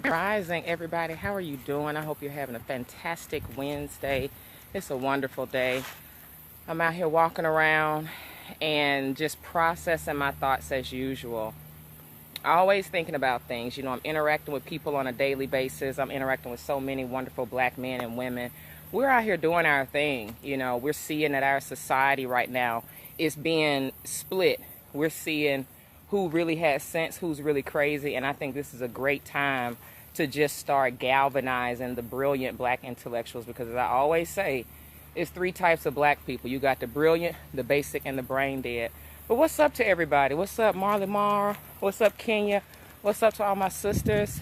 Rising, everybody. How are you doing? I hope you're having a fantastic Wednesday. It's a wonderful day. I'm out here walking around and just processing my thoughts as usual. Always thinking about things. I'm interacting with people on a daily basis. I'm interacting with so many wonderful black men and women. We're out here doing our thing. We're seeing that our society right now is being split. We're seeing who really has sense, who's really crazy, and I think this is a great time to just start galvanizing the brilliant black intellectuals, because as I always say, it's three types of black people. You got the brilliant, the basic, and the brain dead. But what's up to everybody? What's up, Marley Mara? What's up, Kenya? What's up to all my sisters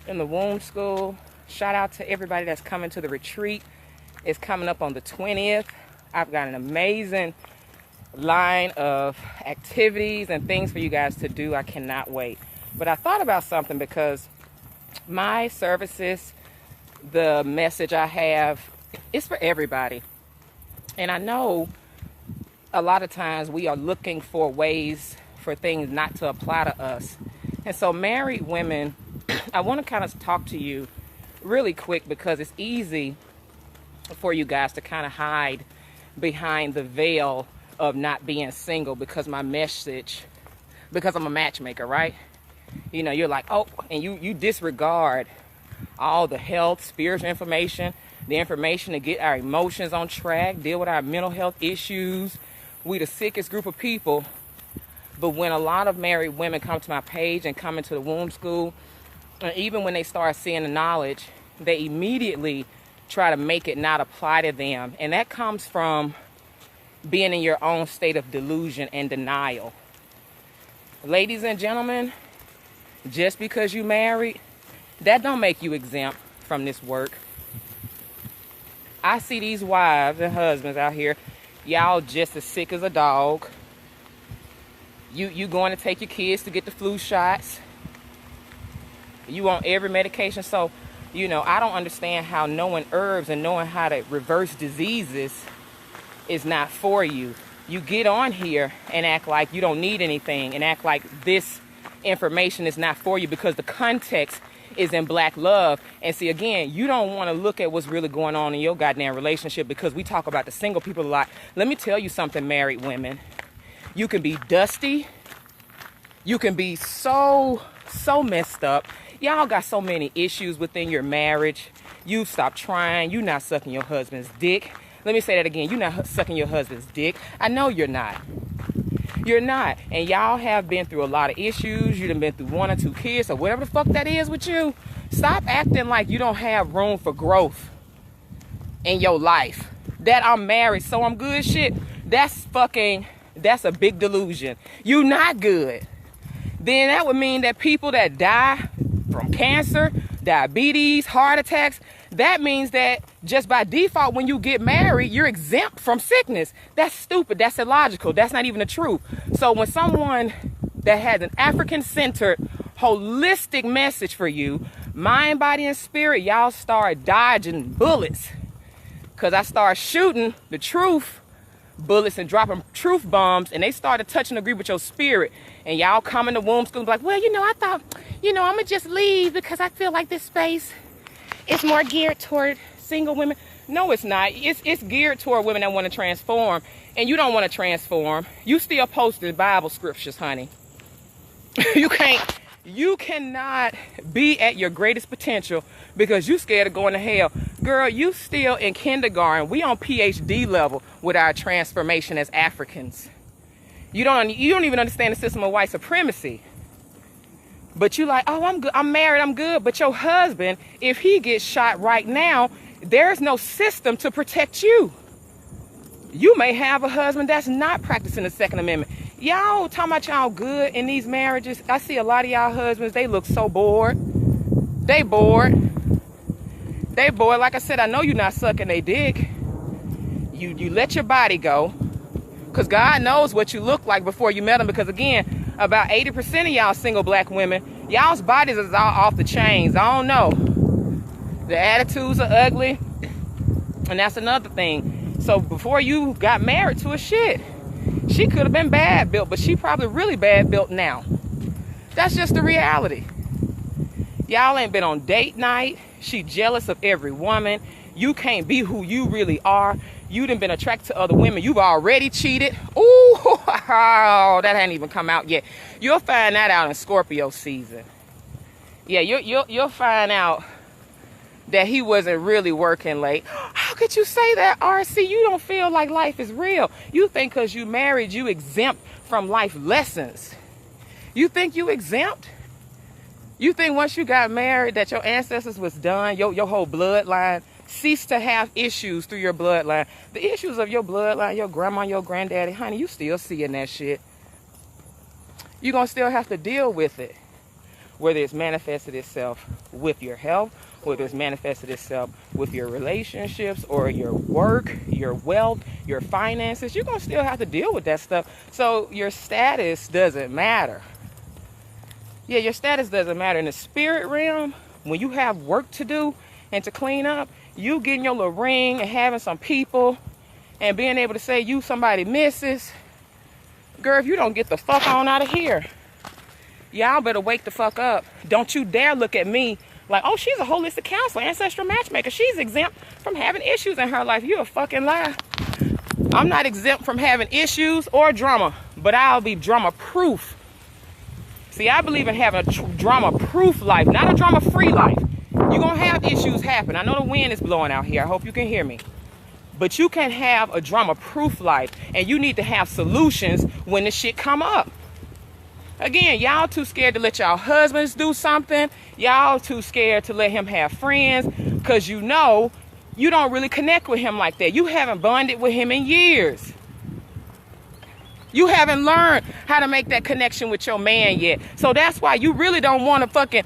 in the womb school? Shout out to everybody that's coming to the retreat. It's coming up on the 20th. I've got an amazing line of activities and things for you guys to do. I cannot wait. But I thought about something, because my services, the message I have, is for everybody. And I know a lot of times we are looking for ways for things not to apply to us. And so married women, I want to kind of talk to you really quick, because it's easy for you guys to kind of hide behind the veil of not being single, because my message, because I'm a matchmaker, right? You're like, oh, and you disregard all the health, spiritual information, the information to get our emotions on track, deal with our mental health issues. We the sickest group of people. But when a lot of married women come to my page and come into the womb school, and even when they start seeing the knowledge, they immediately try to make it not apply to them. And that comes from being in your own state of delusion and denial. Ladies and gentlemen, just because you married, that don't make you exempt from this work. I see these wives and husbands out here, y'all just as sick as a dog. You going to take your kids to get the flu shots. You on every medication. So, I don't understand how knowing herbs and knowing how to reverse diseases is not for you. You get on here and act like you don't need anything, and act like this information is not for you, because the context is in black love. And see, again, you don't want to look at what's really going on in your goddamn relationship, because we talk about the single people a lot. Let me tell you something, married women. You can be dusty. You can be so messed up. Y'all got so many issues within your marriage. You stopped trying. You're not sucking your husband's dick. Let me say that again. You're not sucking your husband's dick. I know you're not. You're not. And y'all have been through a lot of issues. You done been through 1 or 2 kids or whatever the fuck that is with you. Stop acting like you don't have room for growth in your life. That I'm married, so I'm good shit. That's a big delusion. You not good. Then that would mean that people that die from cancer, diabetes, heart attacks, that means that just by default, when you get married, you're exempt from sickness. That's stupid. That's illogical. That's not even the truth. So when someone that has an African-centered, holistic message for you, mind, body, and spirit, y'all start dodging bullets. Because I start shooting the truth bullets and dropping truth bombs, and they started touch and agree with your spirit. And y'all come in the womb school and be like, well, I thought, I'm going to just leave because I feel like this space is more geared toward single women. No, it's not. It's geared toward women that want to transform. And you don't want to transform. You still posting Bible scriptures, honey. You cannot be at your greatest potential because you scared of going to hell. Girl, you still in kindergarten. We on PhD level with our transformation as Africans. You don't even understand the system of white supremacy. But you like, oh, I'm good. I'm married. I'm good. But your husband, if he gets shot right now, there's no system to protect you. You may have a husband that's not practicing the Second Amendment. Y'all talking about y'all good in these marriages. I see a lot of y'all husbands, they look so bored. They bored. Like I said, I know you're not sucking their dick. You let your body go. Because God knows what you look like before you met him. Because again, about 80% of y'all single black women, y'all's bodies is all off the chains. I don't know. The attitudes are ugly. And that's another thing. So before you got married to a shit, she could have been bad built, but she probably really bad built now. That's just the reality. Y'all ain't been on date night. She jealous of every woman. You can't be who you really are. You done been attracted to other women. You've already cheated. Ooh, that hadn't even come out yet. You'll find that out in Scorpio season. Yeah, you'll find out that he wasn't really working late. How could you say that, RC? You don't feel like life is real. You think because you married, you exempt from life lessons. You think you exempt? You think once you got married that your ancestors was done, your whole bloodline ceased to have issues through your bloodline. The issues of your bloodline, your grandma, your granddaddy, honey, you still seeing that shit. You're going to still have to deal with it. Whether it's manifested itself with your health, whether it's manifested itself with your relationships or your work, your wealth, your finances, you're going to still have to deal with that stuff. So your status doesn't matter. Yeah, your status doesn't matter. In the spirit realm, when you have work to do and to clean up, you getting your little ring and having some people and being able to say you somebody misses, girl, if you don't get the fuck on out of here, y'all better wake the fuck up. Don't you dare look at me like, oh, she's a holistic counselor, ancestral matchmaker. She's exempt from having issues in her life. You're a fucking lie. I'm not exempt from having issues or drama, but I'll be drama-proof. See, I believe in having a drama-proof life, not a drama-free life. You're going to have issues happen. I know the wind is blowing out here. I hope you can hear me. But you can have a drama-proof life, and you need to have solutions when the shit come up. Again, y'all too scared to let y'all husbands do something. Y'all too scared to let him have friends because you know you don't really connect with him like that. You haven't bonded with him in years. You haven't learned how to make that connection with your man yet. So that's why you really don't want to fucking,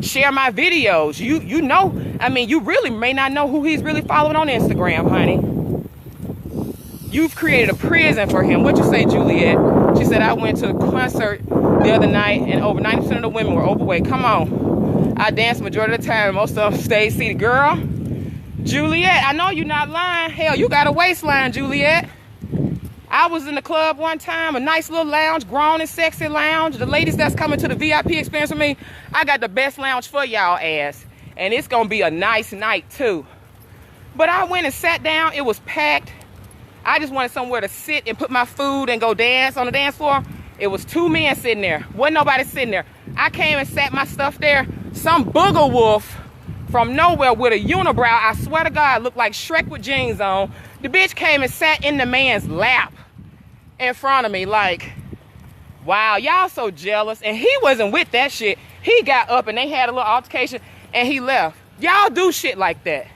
share my videos. You know, I mean, you really may not know who he's really following on Instagram, honey. You've created a prison for him. What'd you say, Juliet? She said, I went to a concert the other night and over 90% of the women were overweight. Come on. I danced majority of the time. Most of them stayed seated. Girl, Juliet, I know you're not lying. Hell, you got a waistline, Juliet. I was in the club one time, a nice little lounge, grown and sexy lounge. The ladies that's coming to the VIP experience with me, I got the best lounge for y'all ass. And it's going to be a nice night, too. But I went and sat down. It was packed. I just wanted somewhere to sit and put my food and go dance on the dance floor. It was 2 men sitting there. Wasn't nobody sitting there. I came and sat my stuff there. Some booger wolf from nowhere with a unibrow, I swear to God, looked like Shrek with jeans on. The bitch came and sat in the man's lap in front of me like, wow, y'all so jealous. And he wasn't with that shit. He got up and they had a little altercation and he left. Y'all do shit like that.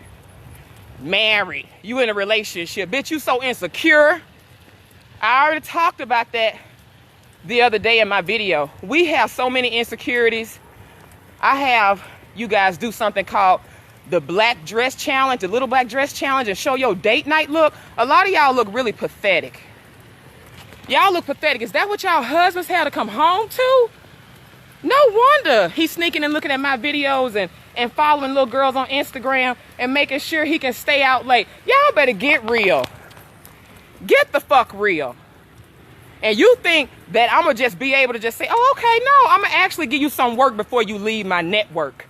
Married, you in a relationship, bitch, you so insecure. I already talked about that the other day in my video. We have so many insecurities. I have you guys do something called the black dress challenge, the little black dress challenge, and show your date night look. A lot of y'all look really pathetic. Y'all look pathetic. Is that what y'all husbands had to come home to? No wonder he's sneaking and looking at my videos and following little girls on Instagram and making sure he can stay out late. Y'all better get real. Get the fuck real. And you think that I'm going to just be able to just say, oh, okay, no, I'm going to actually give you some work before you leave my network.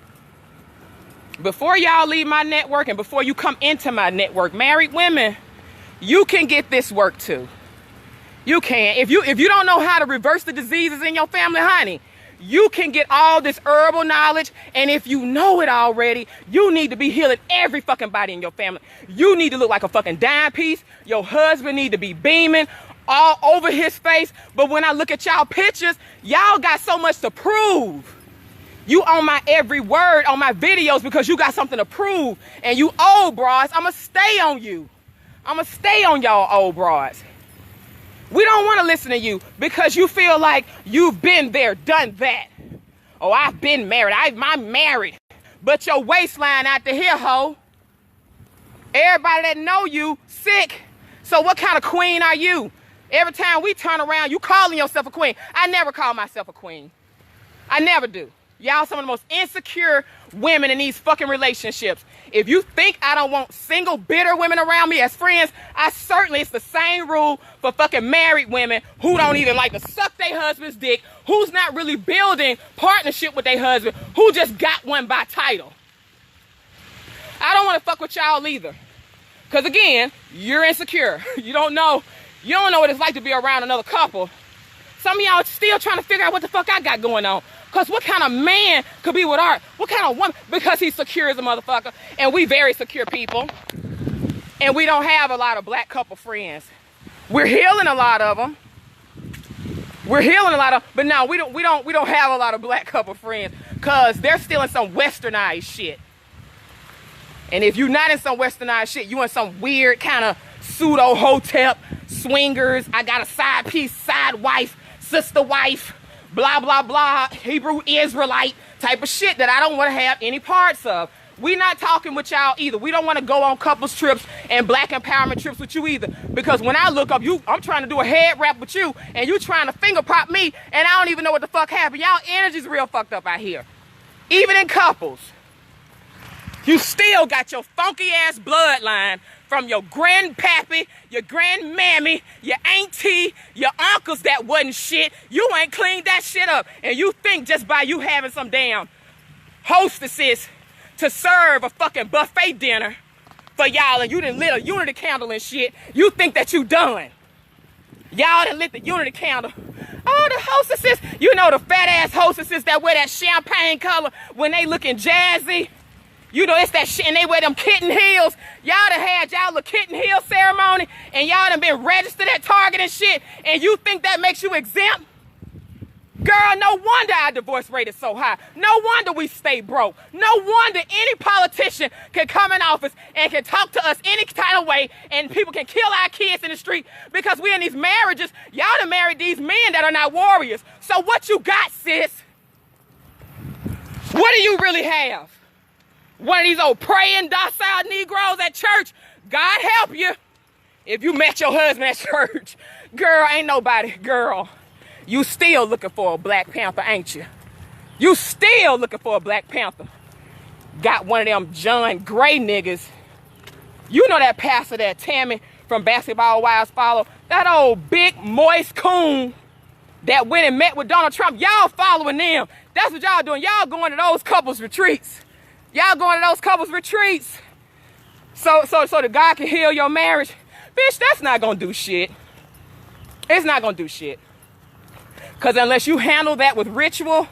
Before y'all leave my network and before you come into my network, married women, you can get this work too. You can. If you don't know how to reverse the diseases in your family, honey, you can get all this herbal knowledge, and if you know it already, you need to be healing every fucking body in your family. You need to look like a fucking dime piece. Your husband need to be beaming all over his face. But when I look at y'all pictures, y'all got so much to prove. You on my every word on my videos because you got something to prove. And you old broads, I'ma stay on you. I'ma stay on y'all old broads. We don't want to listen to you because you feel like you've been there, done that. Oh, I've been married. I'm married. But your waistline out to here, ho. Everybody that know you, sick. So what kind of queen are you? Every time we turn around, you calling yourself a queen. I never call myself a queen. I never do. Y'all some of the most insecure women in these fucking relationships. If you think I don't want single, bitter women around me as friends, it's the same rule for fucking married women who don't even like to suck their husband's dick, who's not really building partnership with their husband, who just got one by title. I don't want to fuck with y'all either. Because again, you're insecure. You don't know what it's like to be around another couple. Some of y'all still trying to figure out what the fuck I got going on. Because what kind of man could be with Art? What kind of woman? Because he's secure as a motherfucker. And we very secure people. And we don't have a lot of black couple friends. We're healing a lot of them. But no, we don't have a lot of black couple friends. Because they're still in some westernized shit. And if you're not in some westernized shit, you in some weird kind of pseudo hotep, swingers, I got a side piece, side wife, sister wife, blah, blah, blah, Hebrew Israelite type of shit that I don't want to have any parts of. We not talking with y'all either. We don't want to go on couples trips and black empowerment trips with you either. Because when I look up you, I'm trying to do a head wrap with you and you trying to finger pop me and I don't even know what the fuck happened. Y'all energy's real fucked up out here. Even in couples. You still got your funky ass bloodline from your grandpappy, your grandmammy, your auntie, your uncles that wasn't shit. You ain't cleaned that shit up. And you think just by you having some damn hostesses to serve a fucking buffet dinner for y'all and you done lit a unity candle and shit, you think that you done. Y'all done lit the unity candle. Oh, the hostesses, you know the fat ass hostesses that wear that champagne color when they looking jazzy. You know, it's that shit, and they wear them kitten heels. Y'all done had y'all little kitten heel ceremony, and y'all done been registered at Target and shit, and you think that makes you exempt? Girl, no wonder our divorce rate is so high. No wonder we stay broke. No wonder any politician can come in office and can talk to us any kind of way, and people can kill our kids in the street because we in these marriages. Y'all done married these men that are not warriors. So what you got, sis? What do you really have? One of these old praying, docile Negroes at church? God help you if you met your husband at church. Girl, ain't nobody. Girl, you still looking for a Black Panther, ain't you? You still looking for a Black Panther. Got one of them John Gray niggas. You know that pastor that Tammy from Basketball Wives follow? That old big, moist coon that went and met with Donald Trump. Y'all following them. That's what y'all doing. Y'all going to those couples retreats. Y'all going to those couples retreats so the God can heal your marriage. Bitch, that's not going to do shit. It's not going to do shit. Because unless you handle that with ritual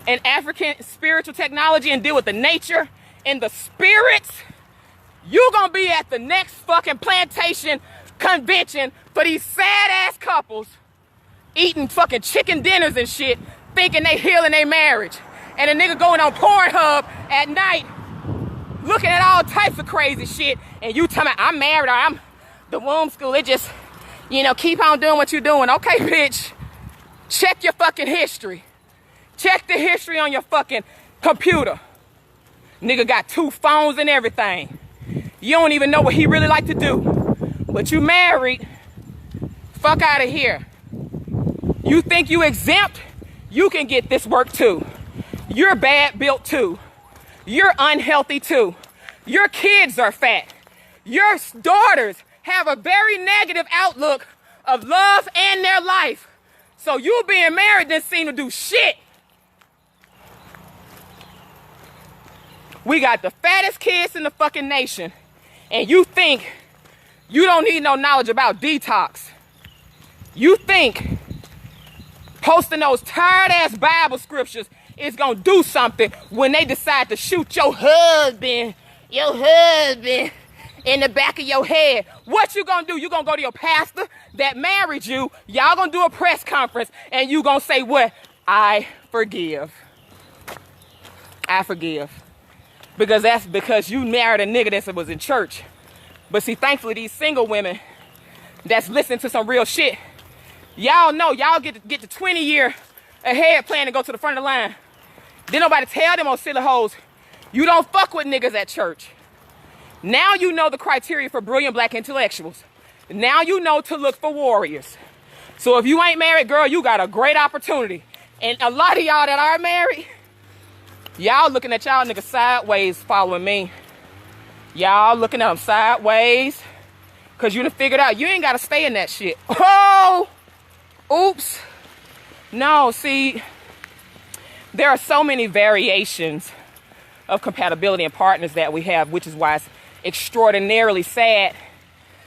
and African spiritual technology and deal with the nature and the spirits, you're going to be at the next fucking plantation convention for these sad-ass couples eating fucking chicken dinners and shit, thinking they healing their marriage. And a nigga going on Pornhub at night, looking at all types of crazy shit, and you tell me, I'm married or I'm the womb school, it just, you know, keep on doing what you're doing. Okay, bitch, check your fucking history. Check the history on your fucking computer. Nigga got 2 phones and everything. You don't even know what he really like to do. But you married, fuck out of here. You think you exempt? You can get this work too. You're bad built too. You're unhealthy too. Your kids are fat. Your daughters have a very negative outlook of love and their life. So you being married didn't seem to do shit. We got the fattest kids in the fucking nation. And you think you don't need no knowledge about detox. You think posting those tired ass Bible scriptures is gonna do something when they decide to shoot your husband in the back of your head. What you gonna do? You gonna go to your pastor that married you, y'all gonna do a press conference, and you gonna say what? I forgive. I forgive. Because that's because you married a nigga that was in church. But see, thankfully these single women that's listening to some real shit, y'all know y'all get the 20-year ahead plan to go to the front of the line. Didn't nobody tell them on silly hoes, you don't fuck with niggas at church. Now you know the criteria for brilliant black intellectuals. Now you know to look for warriors. So if you ain't married, girl, you got a great opportunity. And a lot of y'all that are married, Y'all looking at y'all niggas sideways following me. Y'all looking at them sideways. Because you done figured out you ain't got to stay in that shit. Oh! Oops. No, see, there are so many variations of compatibility and partners that we have, which is why it's extraordinarily sad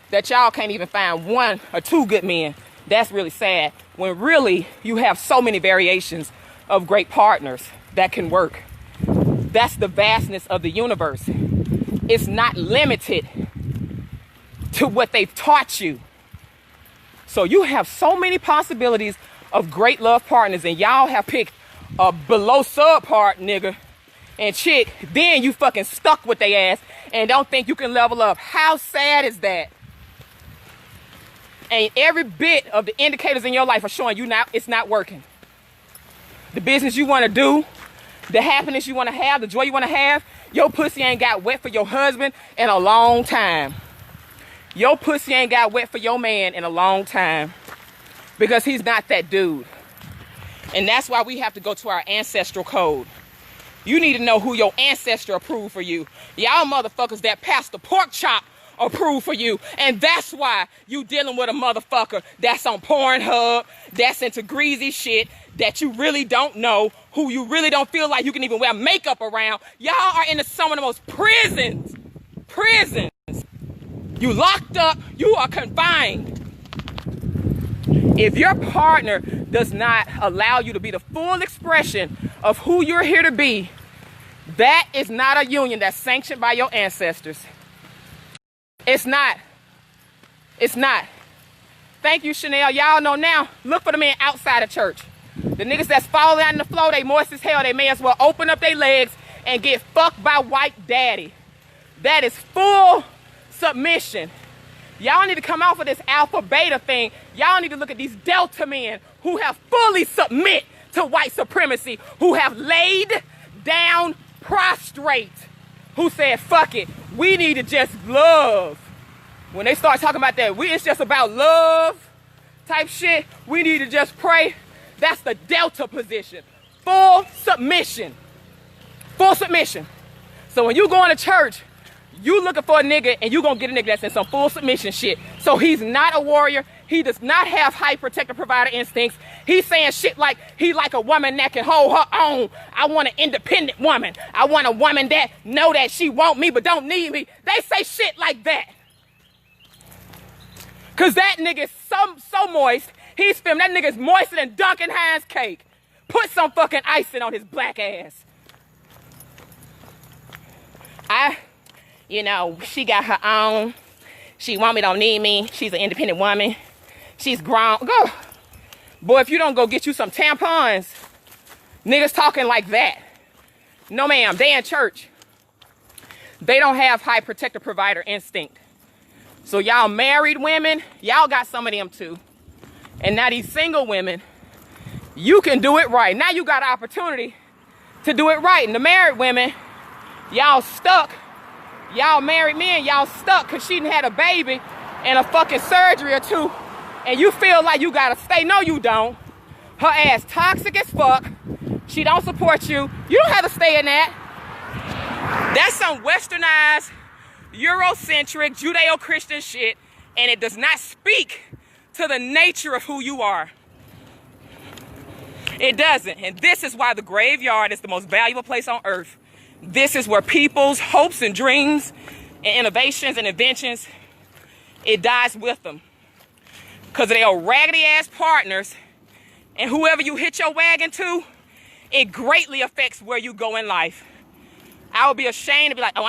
that y'all can't even find one or two good men. That's really sad. When really you have so many variations of great partners that can work. That's the vastness of the universe. It's not limited to what they've taught you. So you have so many possibilities of great love partners, and y'all have picked a below subpart nigga and chick, then you fucking stuck with their ass and don't think you can level up. How sad is that? And every bit of the indicators in your life are showing you now it's not working. The business you want to do, the happiness you want to have, the joy you want to have, your pussy ain't got wet for your husband in a long time. Your pussy ain't got wet for your man in a long time because he's not that dude. And that's why we have to go to our ancestral code. You need to know who your ancestor approved for you. Y'all motherfuckers that Pastor Pork Chop approved for you. And that's why you dealing with a motherfucker that's on Pornhub, that's into greasy shit, that you really don't know, who you really don't feel like you can even wear makeup around. Y'all are in some of the most prisons. You locked up, you are confined. If your partner does not allow you to be the full expression of who you're here to be, that is not a union that's sanctioned by your ancestors. It's not. It's not. Thank you, Chanel. Y'all know now, look for the men outside of church. The niggas that's falling out on the floor, they moist as hell. They may as well open up their legs and get fucked by white daddy. That is full submission. Y'all need to come off of this alpha beta thing. Y'all need to look at these delta men who have fully submit to white supremacy, who have laid down prostrate, who said, fuck it, we need to just love. When they start talking about that, it's just about love type shit, we need to just pray. That's the delta position. Full submission. Full submission. So when you go into church, you looking for a nigga and you gonna get a nigga that's in some full submission shit. So he's not a warrior. He does not have high protector provider instincts. He's saying shit like he like a woman that can hold her own. I want an independent woman. I want a woman that know that she want me but don't need me. They say shit like that. Cause that nigga is so moist. He's filmed. That nigga is moister than Duncan Hines cake. Put some fucking icing on his black ass. You know, she got her own. She want me, don't need me. She's an independent woman. She's grown. Go. Boy, if you don't go get you some tampons, niggas talking like that. No, ma'am. They in church. They don't have high protector provider instinct. So y'all married women, y'all got some of them too. And now these single women, you can do it right. Now you got an opportunity to do it right. And the married women, y'all stuck. Y'all married men, y'all stuck because she done had a baby and a fucking surgery or two. And you feel like you gotta stay. No, you don't. Her ass toxic as fuck. She don't support you. You don't have to stay in that. That's some westernized, Eurocentric, Judeo-Christian shit. And it does not speak to the nature of who you are. It doesn't. And this is why the graveyard is the most valuable place on earth. This is where people's hopes and dreams and innovations and inventions, it dies with them. Because they are raggedy ass partners, and whoever you hit your wagon to, it greatly affects where you go in life. I would be ashamed to be like, oh,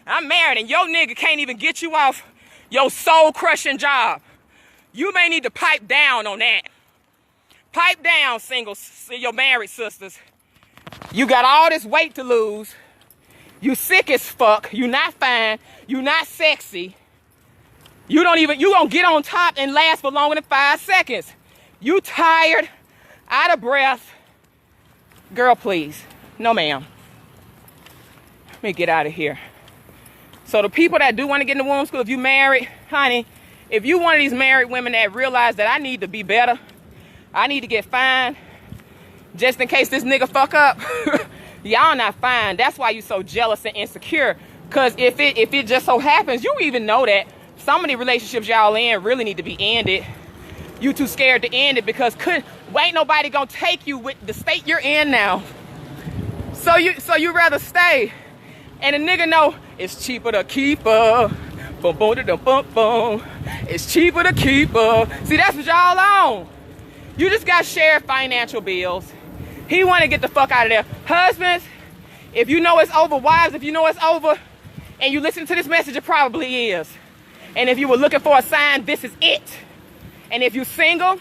I'm married, and your nigga can't even get you off your soul-crushing job. You may need to pipe down on that. Pipe down, singles, your married sisters. You got all this weight to lose. You sick as fuck. You not fine. You not sexy. You gonna get on top and last for longer than 5 seconds. You tired, out of breath. Girl, please. No, ma'am. Let me get out of here. So the people that do want to get in the womb school, if you married, honey, if you one of these married women that realize that I need to be better, I need to get fine, just in case this nigga fuck up, Y'all not fine. That's why you so jealous and insecure. Because if it just so happens, you even know that some of the relationships y'all in really need to be ended. You too scared to end it because ain't nobody gonna take you with the state you're in now. So you rather stay. And a nigga know it's cheaper to keep her. Boom, boom, boom, boom, boom. It's cheaper to keep her. See, that's what y'all on. You just got shared financial bills. He want to get the fuck out of there. Husbands, if you know it's over, wives, if you know it's over, and you listen to this message, it probably is. And if you were looking for a sign, this is it. And if you're single,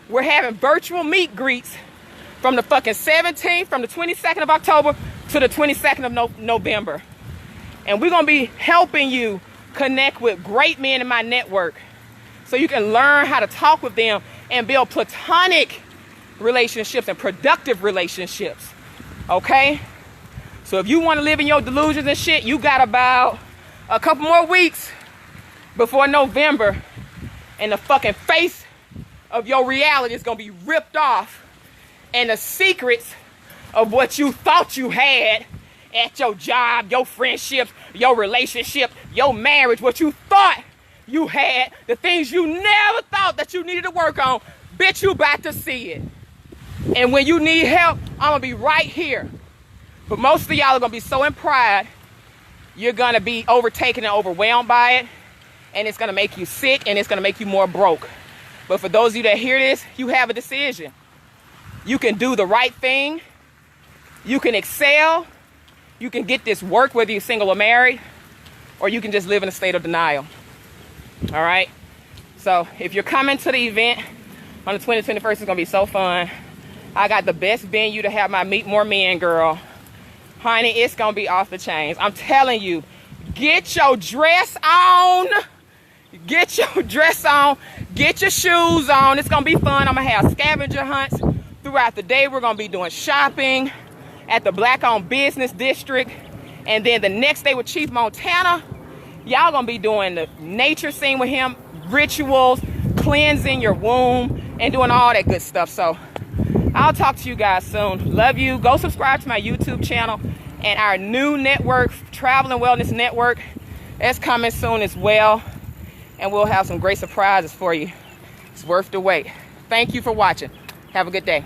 we're having virtual meet greets from the fucking 17th, from the 22nd of October to the 22nd of November. And we're going to be helping you connect with great men in my network so you can learn how to talk with them and build platonic relationships and productive relationships. Okay? So if you want to live in your delusions and shit, you got about a couple more weeks before November, and the fucking face of your reality is going to be ripped off, and the secrets of what you thought you had at your job, your friendships, your relationship, your marriage, what you thought you had, the things you never thought that you needed to work on, bitch, you about to see it. And when you need help, I'm going to be right here. But most of y'all are going to be so in pride, you're going to be overtaken and overwhelmed by it. And it's going to make you sick, and it's going to make you more broke. But for those of you that hear this, you have a decision. You can do the right thing. You can excel. You can get this work, whether you're single or married. Or you can just live in a state of denial. All right? So if you're coming to the event on the 20th, 21st, it's going to be so fun. I got the best venue to have my Meet More Men, girl. Honey, it's going to be off the chains. I'm telling you, get your dress on. Get your dress on. Get your shoes on. It's going to be fun. I'm going to have scavenger hunts throughout the day. We're going to be doing shopping at the Black-owned Business District. And then the next day with Chief Montana, y'all going to be doing the nature scene with him, rituals, cleansing your womb, and doing all that good stuff. So I'll talk to you guys soon. Love you. Go subscribe to my YouTube channel and our new network, Travel and Wellness Network. That's coming soon as well. And we'll have some great surprises for you. It's worth the wait. Thank you for watching. Have a good day.